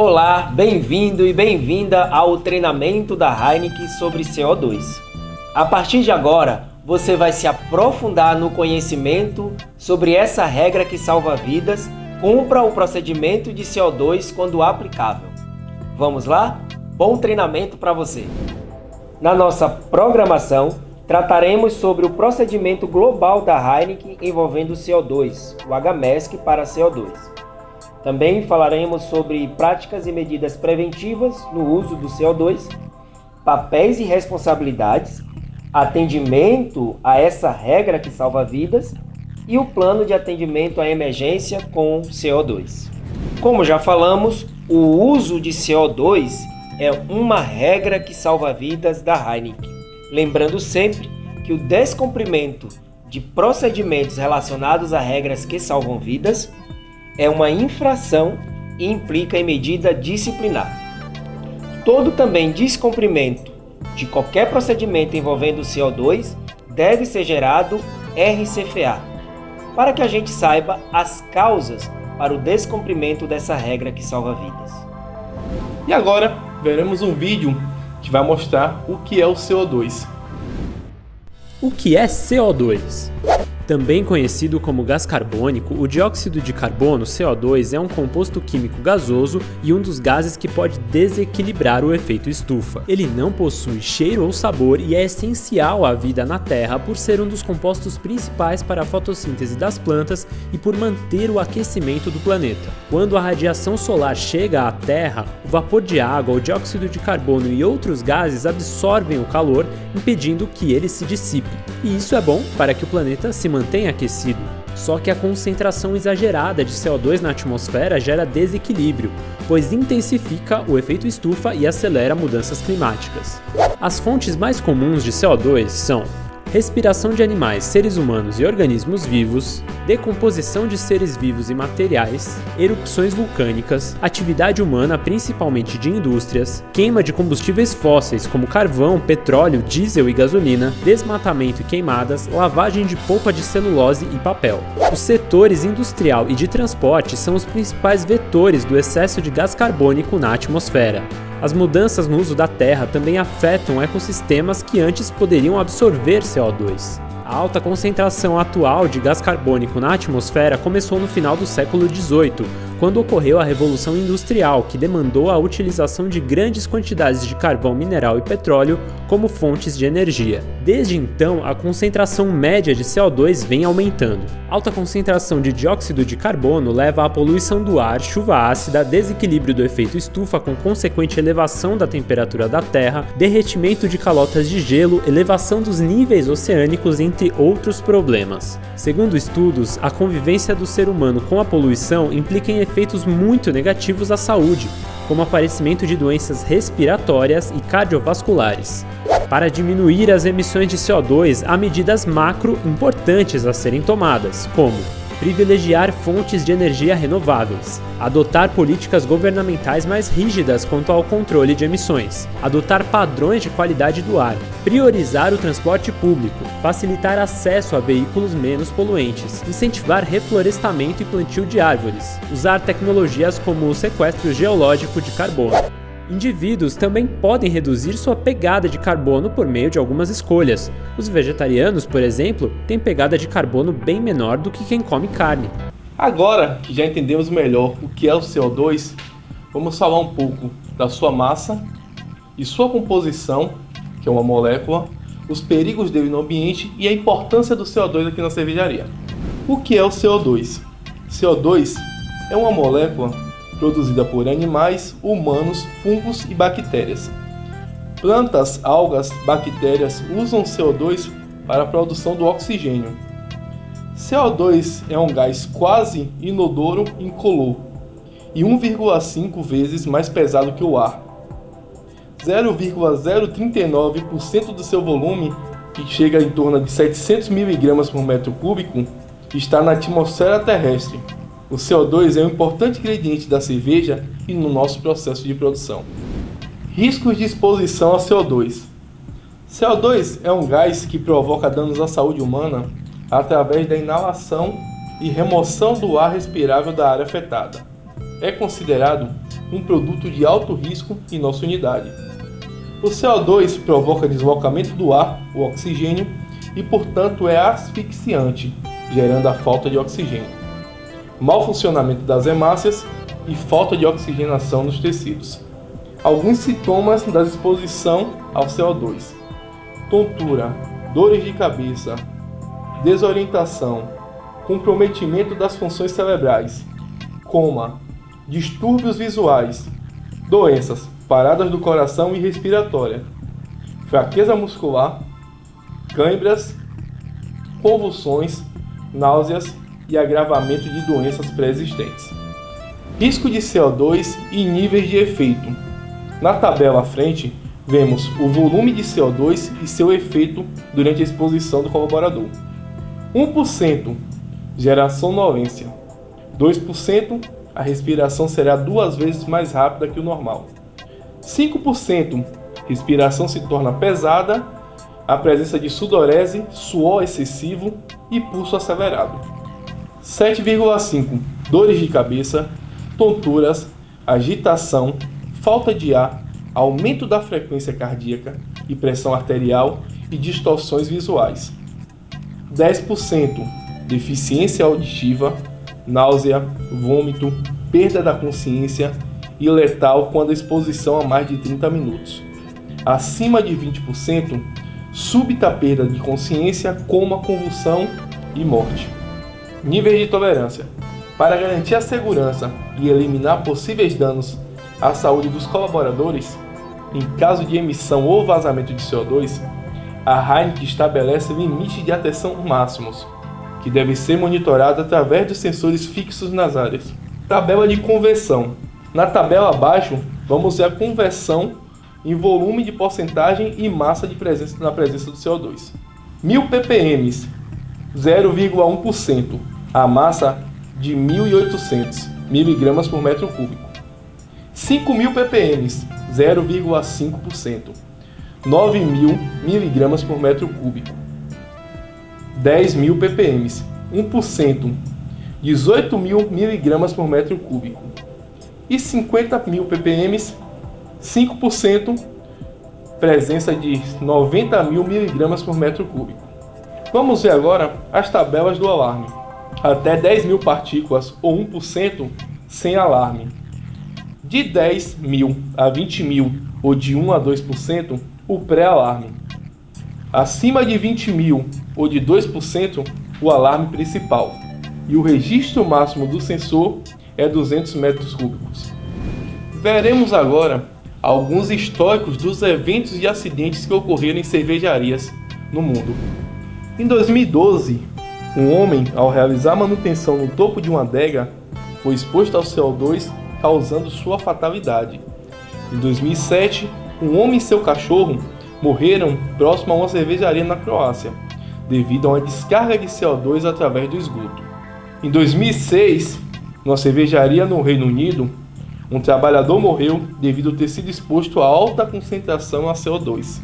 Olá, bem-vindo e bem-vinda ao treinamento da Heineken sobre CO2. A partir de agora, você vai se aprofundar no conhecimento sobre essa regra que salva vidas, cumpra o procedimento de CO2 quando aplicável. Vamos lá? Bom treinamento para você! Na nossa programação, trataremos sobre o procedimento global da Heineken envolvendo CO2, o HMESC para CO2. Também falaremos sobre práticas e medidas preventivas no uso do CO2, papéis e responsabilidades, atendimento a essa regra que salva vidas e o plano de atendimento à emergência com CO2. Como já falamos, o uso de CO2 é uma regra que salva vidas da Heineken. Lembrando sempre que o descumprimento de procedimentos relacionados a regras que salvam vidas é uma infração e implica em medida disciplinar. Todo também descumprimento de qualquer procedimento envolvendo CO2 deve ser gerado RCFA, para que a gente saiba as causas para o descumprimento dessa regra que salva vidas. E agora veremos um vídeo que vai mostrar o que é o CO2. O que é CO2? Também conhecido como gás carbônico, o dióxido de carbono, CO2, é um composto químico gasoso e um dos gases que pode desequilibrar o efeito estufa. Ele não possui cheiro ou sabor e é essencial à vida na Terra por ser um dos compostos principais para a fotossíntese das plantas e por manter o aquecimento do planeta. Quando a radiação solar chega à Terra, o vapor de água, o dióxido de carbono e outros gases absorvem o calor, impedindo que ele se dissipe. E isso é bom para que o planeta se mantenha aquecido. Só que a concentração exagerada de CO2 na atmosfera gera desequilíbrio, pois intensifica o efeito estufa e acelera mudanças climáticas. As fontes mais comuns de CO2 são respiração de animais, seres humanos e organismos vivos, decomposição de seres vivos e materiais, erupções vulcânicas, atividade humana, principalmente de indústrias, queima de combustíveis fósseis como carvão, petróleo, diesel e gasolina, desmatamento e queimadas, lavagem de polpa de celulose e papel. Os setores industrial e de transporte são os principais vetores do excesso de gás carbônico na atmosfera. As mudanças no uso da terra também afetam ecossistemas que antes poderiam absorver CO2. A alta concentração atual de gás carbônico na atmosfera começou no final do século XVIII, quando ocorreu a Revolução Industrial, que demandou a utilização de grandes quantidades de carvão mineral e petróleo como fontes de energia. Desde então, a concentração média de CO2 vem aumentando. Alta concentração de dióxido de carbono leva à poluição do ar, chuva ácida, desequilíbrio do efeito estufa com consequente elevação da temperatura da Terra, derretimento de calotas de gelo, elevação dos níveis oceânicos, entre outros problemas. Segundo estudos, a convivência do ser humano com a poluição implica em efeitos muito negativos à saúde, como aparecimento de doenças respiratórias e cardiovasculares. Para diminuir as emissões de CO2, há medidas macro importantes a serem tomadas, como privilegiar fontes de energia renováveis, adotar políticas governamentais mais rígidas quanto ao controle de emissões, adotar padrões de qualidade do ar, priorizar o transporte público, facilitar acesso a veículos menos poluentes, incentivar reflorestamento e plantio de árvores, usar tecnologias como o sequestro geológico de carbono. Indivíduos também podem reduzir sua pegada de carbono por meio de algumas escolhas. Os vegetarianos, por exemplo, têm pegada de carbono bem menor do que quem come carne. Agora que já entendemos melhor o que é o CO2, vamos falar um pouco da sua massa e sua composição, que é uma molécula, os perigos dele no ambiente e a importância do CO2 aqui na cervejaria. O que é o CO2? CO2 é uma molécula produzida por animais, humanos, fungos e bactérias. Plantas, algas, bactérias usam CO2 para a produção do oxigênio. CO2 é um gás quase inodoro e incolor e 1,5 vezes mais pesado que o ar. 0,039% do seu volume, que chega em torno de 700 mg por metro cúbico, está na atmosfera terrestre. O CO2 é um importante ingrediente da cerveja e no nosso processo de produção. Riscos de exposição a CO2. CO2 é um gás que provoca danos à saúde humana através da inalação e remoção do ar respirável da área afetada. É considerado um produto de alto risco em nossa unidade. O CO2 provoca deslocamento do ar, o oxigênio, e portanto é asfixiante, gerando a falta de oxigênio, mau funcionamento das hemácias e falta de oxigenação nos tecidos. Alguns sintomas da exposição ao CO2: tontura, dores de cabeça, desorientação, comprometimento das funções cerebrais, coma, distúrbios visuais, doenças, paradas do coração e respiratória, fraqueza muscular, câimbras, convulsões, náuseas e agravamento de doenças pré-existentes. Risco de CO2 e níveis de efeito. Na tabela à frente, vemos o volume de CO2 e seu efeito durante a exposição do colaborador. 1%, geração sonolência. 2%, a respiração será 2 vezes mais rápida que o normal. 5%, respiração se torna pesada, a presença de sudorese, suor excessivo e pulso acelerado. 7,5%, dores de cabeça, tonturas, agitação, falta de ar, aumento da frequência cardíaca e pressão arterial e distorções visuais. 10%, deficiência auditiva, náusea, vômito, perda da consciência e letal quando a exposição a mais de 30 minutos. Acima de 20%, súbita perda de consciência, coma, convulsão e morte. Níveis de tolerância. Para garantir a segurança e eliminar possíveis danos à saúde dos colaboradores, em caso de emissão ou vazamento de CO2, a Heineken estabelece limites de atenção máximos, que devem ser monitorados através de sensores fixos nas áreas. Tabela de conversão. Na tabela abaixo, vamos ver a conversão em volume de porcentagem e massa de presença na presença do CO2. 1000 ppm, 0,1%, a massa de 1.800 mg por metro cúbico. 5.000 ppm, 0,5%, 9.000 mg por metro cúbico. 10.000 ppm, 1%, 18.000 mg por metro cúbico. E 50.000 ppm, 5%, presença de 90.000 mg por metro cúbico. Vamos ver agora as tabelas do alarme. Até 10.000 partículas ou 1% sem alarme. De 10.000 a 20.000 ou de 1 a 2%, o pré-alarme. Acima de 20.000 ou de 2%, o alarme principal. E o registro máximo do sensor é 200 metros cúbicos. Veremos agora alguns históricos dos eventos e acidentes que ocorreram em cervejarias no mundo. Em 2012, um homem, ao realizar manutenção no topo de uma adega, foi exposto ao CO2, causando sua fatalidade. Em 2007, um homem e seu cachorro morreram próximo a uma cervejaria na Croácia, devido a uma descarga de CO2 através do esgoto. Em 2006, numa cervejaria no Reino Unido, um trabalhador morreu devido a ter sido exposto a alta concentração a CO2.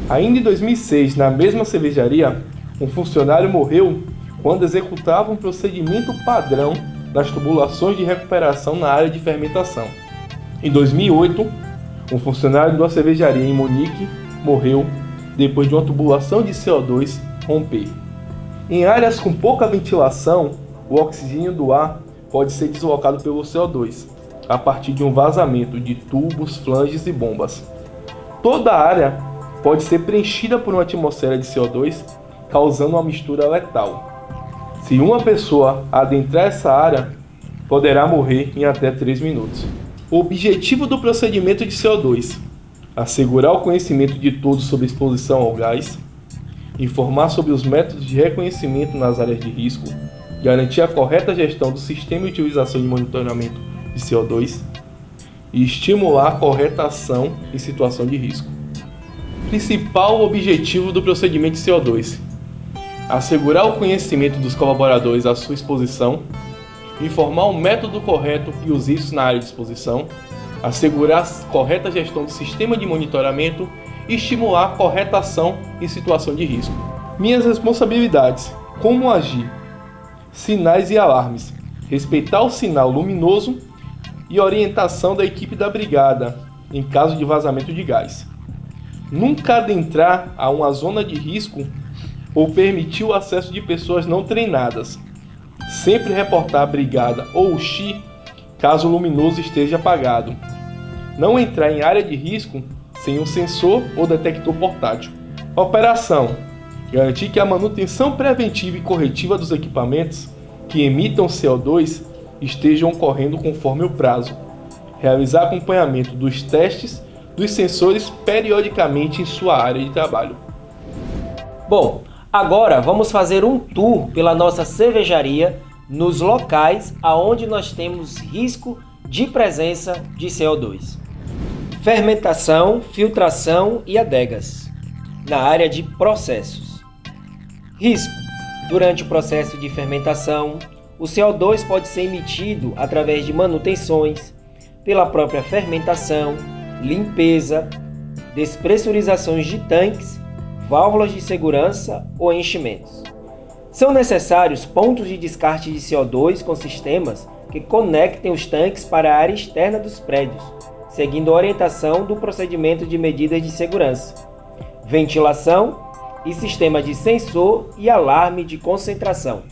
Ainda em 2006, na mesma cervejaria, um funcionário morreu quando executava um procedimento padrão das tubulações de recuperação na área de fermentação. Em 2008, um funcionário de uma cervejaria em Munique morreu depois de uma tubulação de CO2 romper. Em áreas com pouca ventilação, o oxigênio do ar pode ser deslocado pelo CO2, a partir de um vazamento de tubos, flanges e bombas. Toda a área pode ser preenchida por uma atmosfera de CO2, causando uma mistura letal. Se uma pessoa adentrar essa área, poderá morrer em até 3 minutos. O objetivo do procedimento de CO2: assegurar o conhecimento de todos sobre a exposição ao gás, informar sobre os métodos de reconhecimento nas áreas de risco, garantir a correta gestão do sistema de utilização de monitoramento de CO2 e estimular a correta ação em situação de risco. Principal objetivo do procedimento de CO2: assegurar o conhecimento dos colaboradores à sua exposição, informar o método correto e os riscos na área de exposição, assegurar a correta gestão do sistema de monitoramento e estimular a correta ação em situação de risco. Minhas responsabilidades: como agir, sinais e alarmes, respeitar o sinal luminoso e orientação da equipe da brigada em caso de vazamento de gás. Nunca adentrar a uma zona de risco ou permitir o acesso de pessoas não treinadas. Sempre reportar a brigada ou o XI caso o luminoso esteja apagado. Não entrar em área de risco sem um sensor ou detector portátil. Operação: garantir que a manutenção preventiva e corretiva dos equipamentos que emitam CO2 estejam ocorrendo conforme o prazo. Realizar acompanhamento dos testes dos sensores periodicamente em sua área de trabalho. Bom, agora vamos fazer um tour pela nossa cervejaria nos locais aonde nós temos risco de presença de CO2. Fermentação, filtração e adegas. Na área de processos. Risco. Durante o processo de fermentação, o CO2 pode ser emitido através de manutenções, pela própria fermentação, limpeza, despressurizações de tanques, válvulas de segurança ou enchimentos. São necessários pontos de descarte de CO2 com sistemas que conectem os tanques para a área externa dos prédios, seguindo a orientação do procedimento de medidas de segurança, ventilação e sistema de sensor e alarme de concentração.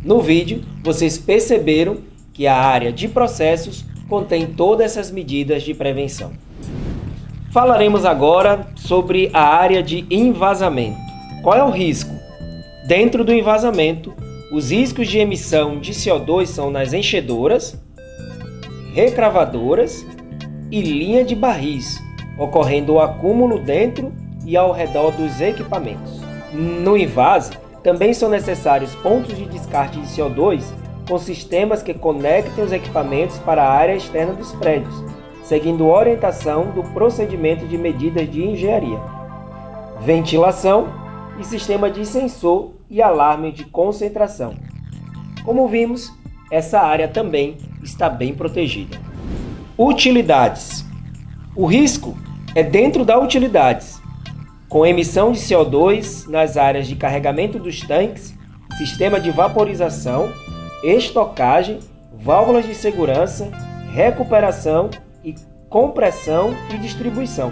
No vídeo, vocês perceberam que a área de processos contém todas essas medidas de prevenção. Falaremos agora sobre a área de envasamento. Qual é o risco? Dentro do envasamento, os riscos de emissão de CO2 são nas enchedoras, recravadoras e linha de barris, ocorrendo o acúmulo dentro e ao redor dos equipamentos. No invase, também são necessários pontos de descarte de CO2 com sistemas que conectem os equipamentos para a área externa dos prédios, seguindo a orientação do procedimento de medidas de engenharia, ventilação e sistema de sensor e alarme de concentração. Como vimos, essa área também está bem protegida. Utilidades. O risco é dentro da utilidades, com emissão de CO2 nas áreas de carregamento dos tanques, sistema de vaporização, estocagem, válvulas de segurança, recuperação e compressão e distribuição.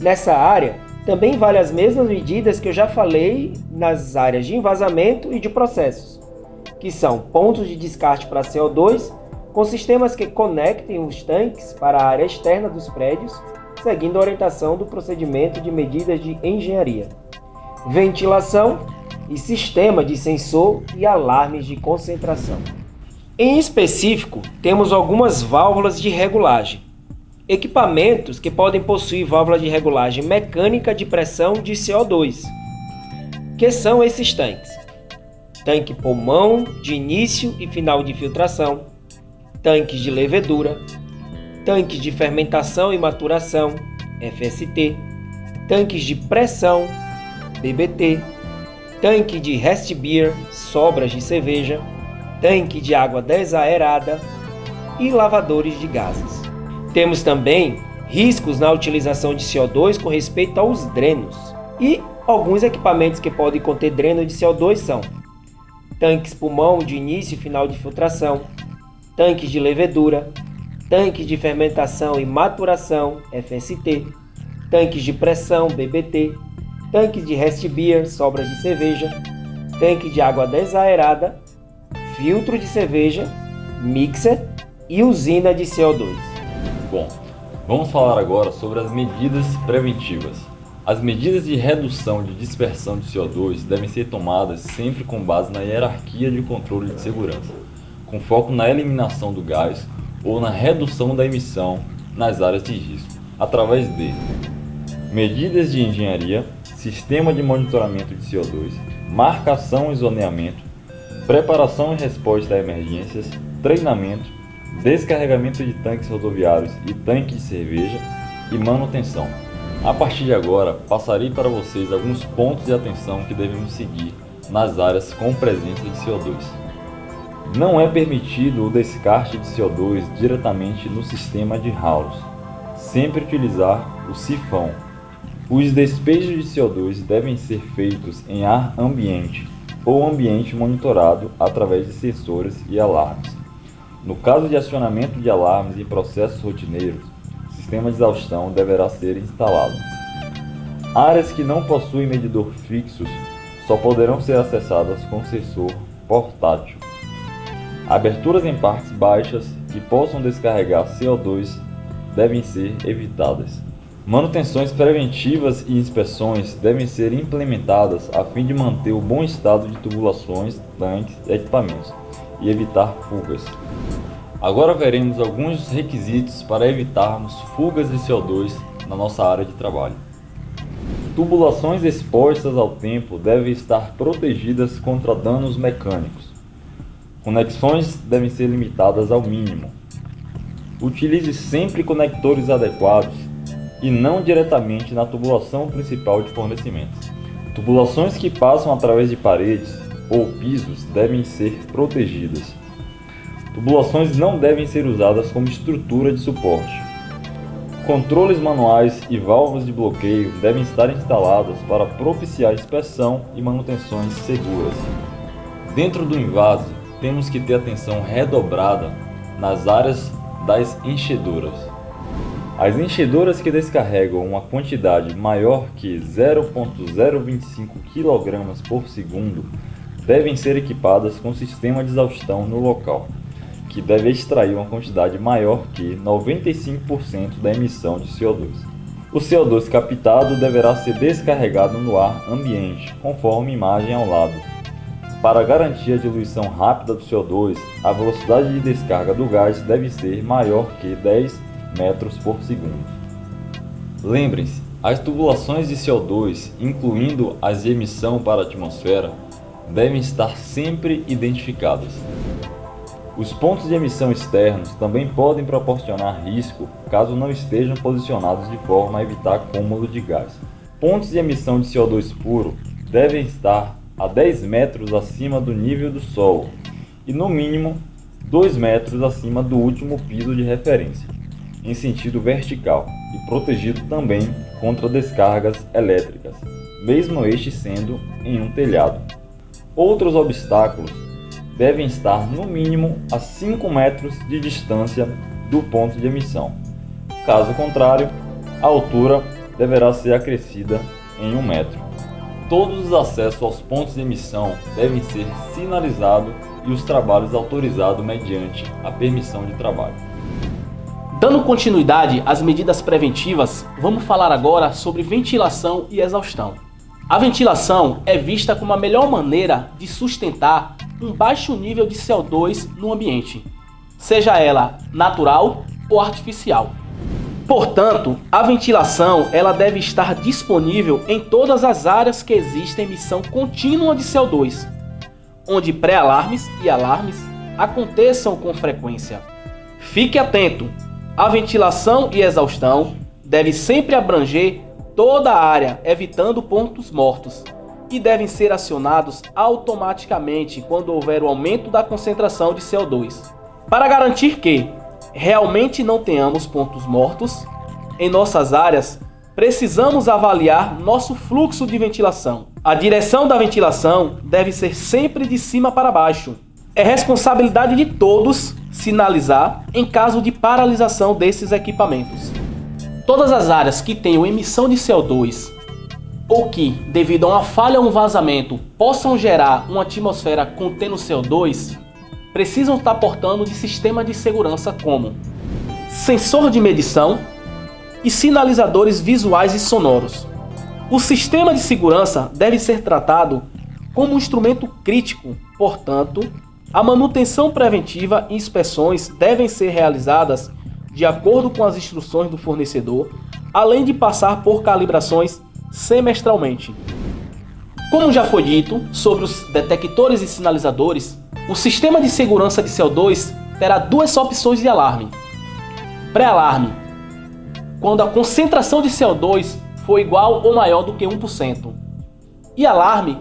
Nessa área, também vale as mesmas medidas que eu já falei nas áreas de envasamento e de processos, que são pontos de descarte para CO2, com sistemas que conectem os tanques para a área externa dos prédios, seguindo a orientação do procedimento de medidas de engenharia, ventilação e sistema de sensor e alarmes de concentração. Em específico, temos algumas válvulas de regulagem, equipamentos que podem possuir válvula de regulagem mecânica de pressão de CO2, que são esses tanques: tanque pulmão de início e final de filtração, tanques de levedura, tanques de fermentação e maturação, FST, tanques de pressão, BBT, tanque de rest beer, sobras de cerveja, tanque de água desaerada e lavadores de gases. Temos também riscos na utilização de CO2 com respeito aos drenos. E alguns equipamentos que podem conter dreno de CO2 são tanques pulmão de início e final de filtração, tanques de levedura, tanques de fermentação e maturação, FST, tanques de pressão, BBT, tanques de rest beer, sobras de cerveja, tanque de água desaerada, filtro de cerveja, mixer e usina de CO2. Bom, vamos falar agora sobre as medidas preventivas. As medidas de redução de dispersão de CO2 devem ser tomadas sempre com base na hierarquia de controle de segurança, com foco na eliminação do gás ou na redução da emissão nas áreas de risco, através de medidas de engenharia, sistema de monitoramento de CO2, marcação e zoneamento, preparação e resposta a emergências, treinamento, descarregamento de tanques rodoviários e tanques de cerveja e manutenção. A partir de agora, passarei para vocês alguns pontos de atenção que devemos seguir nas áreas com presença de CO2. Não é permitido o descarte de CO2 diretamente no sistema de halos. Sempre utilizar o sifão. Os despejos de CO2 devem ser feitos em ar ambiente ou ambiente monitorado através de sensores e alarmes. No caso de acionamento de alarmes em processos rotineiros, o sistema de exaustão deverá ser instalado. Áreas que não possuem medidor fixos só poderão ser acessadas com sensor portátil. Aberturas em partes baixas que possam descarregar CO2 devem ser evitadas. Manutenções preventivas e inspeções devem ser implementadas a fim de manter o bom estado de tubulações, tanques e equipamentos e evitar fugas. Agora veremos alguns requisitos para evitarmos fugas de CO2 na nossa área de trabalho. Tubulações expostas ao tempo devem estar protegidas contra danos mecânicos. Conexões devem ser limitadas ao mínimo. Utilize sempre conectores adequados e não diretamente na tubulação principal de fornecimento. Tubulações que passam através de paredes ou pisos devem ser protegidas. Tubulações não devem ser usadas como estrutura de suporte. Controles manuais e válvulas de bloqueio devem estar instalados para propiciar inspeção e manutenções seguras. Dentro do invase, temos que ter atenção redobrada nas áreas das enchedoras. As enchedoras que descarregam uma quantidade maior que 0,025 kg por segundo devem ser equipadas com sistema de exaustão no local, que deve extrair uma quantidade maior que 95% da emissão de CO2. O CO2 captado deverá ser descarregado no ar ambiente, conforme a imagem ao lado. Para garantir a diluição rápida do CO2, a velocidade de descarga do gás deve ser maior que 10 metros por segundo. Lembrem-se, as tubulações de CO2, incluindo as de emissão para a atmosfera, devem estar sempre identificadas. Os pontos de emissão externos também podem proporcionar risco caso não estejam posicionados de forma a evitar acúmulo de gás. Pontos de emissão de CO2 puro devem estar a 10 metros acima do nível do solo e no mínimo 2 metros acima do último piso de referência, em sentido vertical e protegido também contra descargas elétricas, mesmo este sendo em um telhado. Outros obstáculos devem estar no mínimo a 5 metros de distância do ponto de emissão. Caso contrário, a altura deverá ser acrescida em 1 metro. Todos os acessos aos pontos de emissão devem ser sinalizados e os trabalhos autorizados mediante a permissão de trabalho. Dando continuidade às medidas preventivas, vamos falar agora sobre ventilação e exaustão. A ventilação é vista como a melhor maneira de sustentar um baixo nível de CO2 no ambiente, seja ela natural ou artificial. Portanto, a ventilação ela deve estar disponível em todas as áreas que existem emissão contínua de CO2, onde pré-alarmes e alarmes aconteçam com frequência. Fique atento, a ventilação e exaustão deve sempre abranger toda a área, evitando pontos mortos, e devem ser acionados automaticamente quando houver o aumento da concentração de CO2. Para garantir que realmente não tenhamos pontos mortos em nossas áreas, precisamos avaliar nosso fluxo de ventilação. A direção da ventilação deve ser sempre de cima para baixo. É responsabilidade de todos sinalizar em caso de paralisação desses equipamentos. Todas as áreas que tenham emissão de CO2 ou que, devido a uma falha ou um vazamento, possam gerar uma atmosfera contendo CO2, precisam estar portando de sistema de segurança como sensor de medição e sinalizadores visuais e sonoros. O sistema de segurança deve ser tratado como um instrumento crítico, portanto, a manutenção preventiva e inspeções devem ser realizadas de acordo com as instruções do fornecedor, além de passar por calibrações semestralmente. Como já foi dito sobre os detectores e sinalizadores, o sistema de segurança de CO2 terá duas opções de alarme. Pré-alarme, quando a concentração de CO2 for igual ou maior do que 1%. E alarme,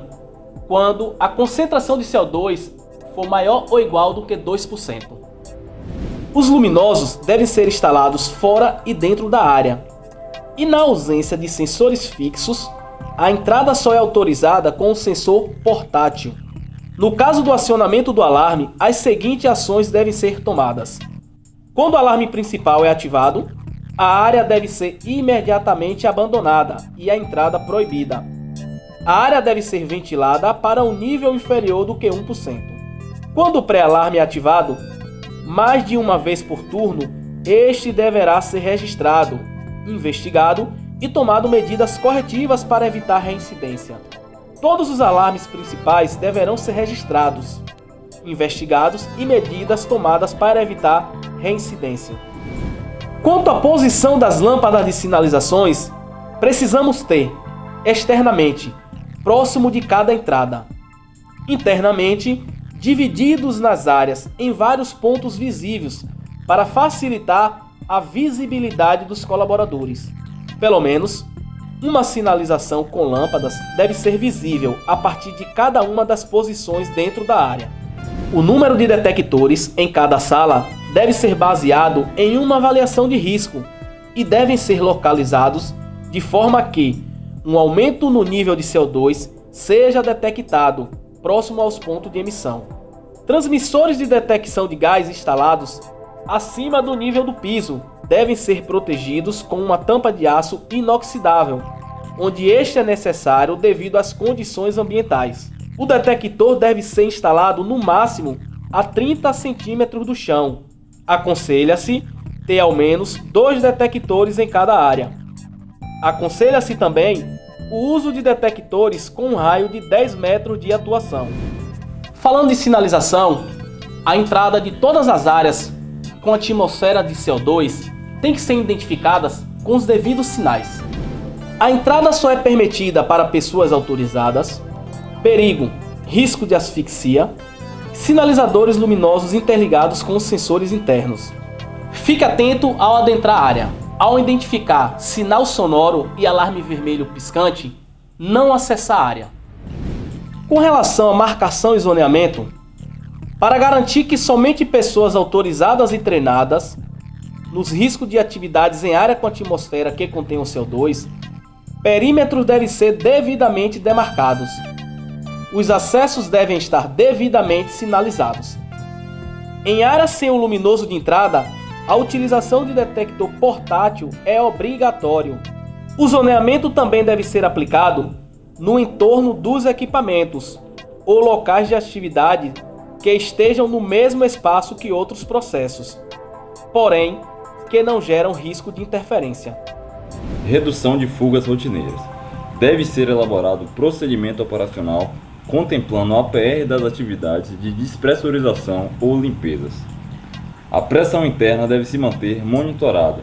quando a concentração de CO2 for maior ou igual do que 2%. Os luminosos devem ser instalados fora e dentro da área. E na ausência de sensores fixos, a entrada só é autorizada com o sensor portátil. No caso do acionamento do alarme, as seguintes ações devem ser tomadas. Quando o alarme principal é ativado, a área deve ser imediatamente abandonada e a entrada proibida. A área deve ser ventilada para um nível inferior do que 1%. Quando o pré-alarme é ativado, mais de uma vez por turno, este deverá ser registrado, investigado e tomado medidas corretivas para evitar reincidência. Todos os alarmes principais deverão ser registrados, investigados e medidas tomadas para evitar reincidência. Quanto à posição das lâmpadas de sinalizações, precisamos ter, externamente, próximo de cada entrada. Internamente, divididos nas áreas em vários pontos visíveis para facilitar a visibilidade dos colaboradores. Pelo menos, uma sinalização com lâmpadas deve ser visível a partir de cada uma das posições dentro da área. O número de detectores em cada sala deve ser baseado em uma avaliação de risco e devem ser localizados de forma que um aumento no nível de CO2 seja detectado próximo aos pontos de emissão. Transmissores de detecção de gás instalados acima do nível do piso devem ser protegidos com uma tampa de aço inoxidável, onde este é necessário devido às condições ambientais. O detector deve ser instalado no máximo a 30 centímetros do chão. Aconselha-se ter ao menos 2 detectores em cada área. Aconselha-se também o uso de detectores com um raio de 10 metros de atuação. Falando de sinalização, a entrada de todas as áreas com atmosfera de CO2 tem que ser identificadas com os devidos sinais. A entrada só é permitida para pessoas autorizadas, perigo, risco de asfixia, sinalizadores luminosos interligados com os sensores internos. Fique atento ao adentrar a área. Ao identificar sinal sonoro e alarme vermelho piscante, não acessar a área. Com relação à marcação e zoneamento, para garantir que somente pessoas autorizadas e treinadas nos riscos de atividades em área com atmosfera que contenham CO2, perímetros devem ser devidamente demarcados. Os acessos devem estar devidamente sinalizados. Em áreas sem o luminoso de entrada, a utilização de detector portátil é obrigatório. O zoneamento também deve ser aplicado no entorno dos equipamentos ou locais de atividade que estejam no mesmo espaço que outros processos, porém que não geram risco de interferência. Redução de fugas rotineiras. Deve ser elaborado procedimento operacional contemplando o APR das atividades de despressurização ou limpezas. A pressão interna deve se manter monitorada.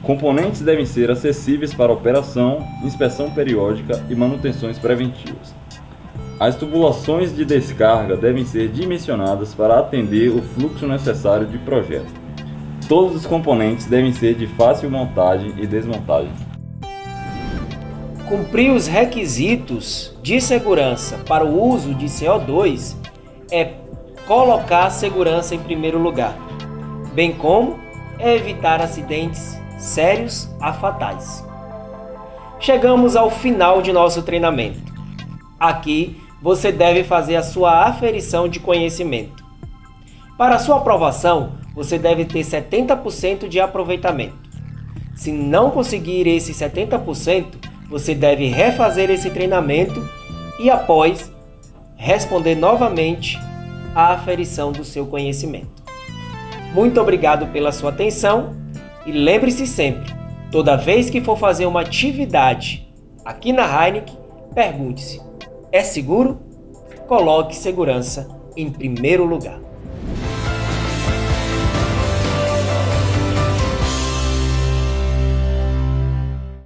Componentes devem ser acessíveis para operação, inspeção periódica e manutenções preventivas. As tubulações de descarga devem ser dimensionadas para atender o fluxo necessário de projeto. Todos os componentes devem ser de fácil montagem e desmontagem. Cumprir os requisitos de segurança para o uso de CO2 é colocar a segurança em primeiro lugar, bem como evitar acidentes sérios a fatais. Chegamos ao final de nosso treinamento. Aqui você deve fazer a sua aferição de conhecimento. Para sua aprovação, você deve ter 70% de aproveitamento. Se não conseguir esse 70%, você deve refazer esse treinamento e após responder novamente a aferição do seu conhecimento. Muito obrigado pela sua atenção e lembre-se sempre, toda vez que for fazer uma atividade aqui na Heineken, pergunte-se: é seguro? Coloque segurança em primeiro lugar.